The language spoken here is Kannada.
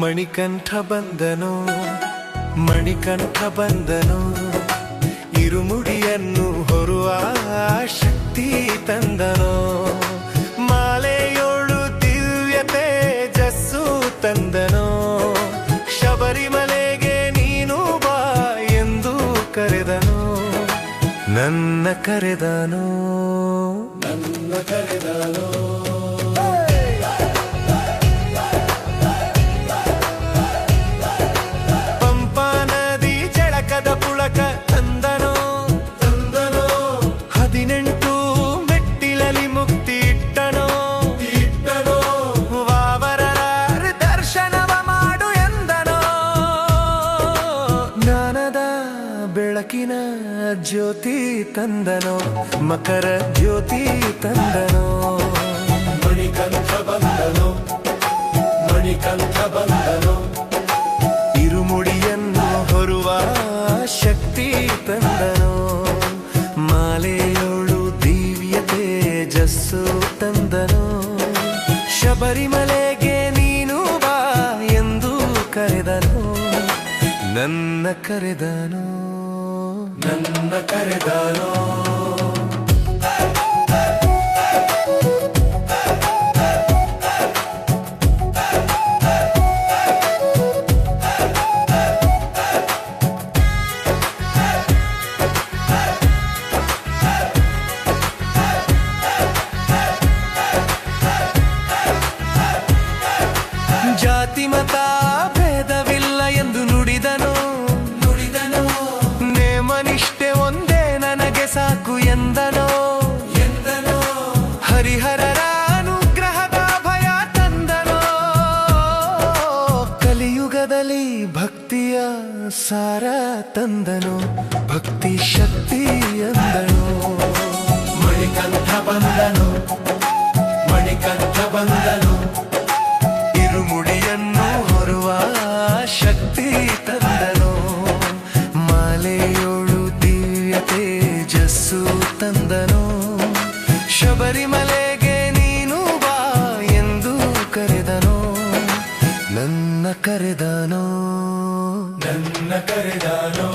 ಮಣಿಕಂಠ ಬಂದನು ಮಣಿಕಂಠ ಬಂದನು ಇರುಮುಡಿಯನ್ನು ಹೊರುವ ಶಕ್ತಿ ತಂದನು ಮಾಲೆಯೋಳು ದಿವ್ಯ ತೇಜಸ್ಸು ತಂದನು ಶಬರಿಮಲೆಗೆ ನೀನು ಬಾ ಎಂದು ಕರೆದನು ನನ್ನ ಕರೆದನು ಪಂಪಾ ನದಿ ಜಳಕದ ಪುಳಕ ತಂದನೋ 18 ಮೆಟ್ಟಿಲಲ್ಲಿ ಮುಕ್ತಿ ಇಟ್ಟನೋ ವಾವರರ ದರ್ಶನವ ಮಾಡು ಎಂದನೋ ಜ್ಞಾನದ ಬೆಳಕಿನ ಜ್ಯೋತಿ ತಂದನೋ ಮಕರ ಜ್ಯೋತಿ ತಂದನೋ ಮಣಿಕಂಠ ಬಂದನು ಮಣಿಕಂಠ ಬಂದನು ಇರುಮುಡಿಯನ್ನು ಹೊರುವ ಶಕ್ತಿ ತಂದನೋ ಮಾಲೆಯೋಳು ದಿವ್ಯ ತೇಜಸ್ಸು ತಂದನೋ ಶಬರಿಮಲೆಗೆ ನೀನು ಬಾ ಎಂದು ಕರೆದನು ನನ್ನ ಕರೆದನು ನನ್ನ ಕರೆದನು ಜಾತಿ ಮತ ಭೇದವಿಲ್ಲ ಎಂದು ನುಡಿದನು ನೇಮನಿಷ್ಠೆ ಒಂದೇ ನನಗೆ ಸಾಕು ಎಂದನೋ ಹರಿಹರರ ಅನುಗ್ರಹದ ಭಯ ತಂದನೋ ಕಲಿಯುಗದಲ್ಲಿ ಭಕ್ತಿಯ ಸಾರ ತಂದನು ಭಕ್ತಿ ಶಕ್ತಿ ಎಂದನು ಮಣಿಕಂಠ ಬಂದನು ಮಣಿಕಂಠ ಬಂದನು ಇರುಮುಡಿಯನ್ನು ಹೊರುವ ಶಕ್ತಿ ತಂದನು ಮಾಲೆಯೋಳು ದಿವ್ಯ ತೇಜಸ್ಸು ತಂದನು ಶಬರಿಮಲೆಗೆ ನೀನು ಬಾ ಎಂದು ಕರೆದನು ನನ್ನ ಕರೆದನು ನನ್ನ ಕರೆದನು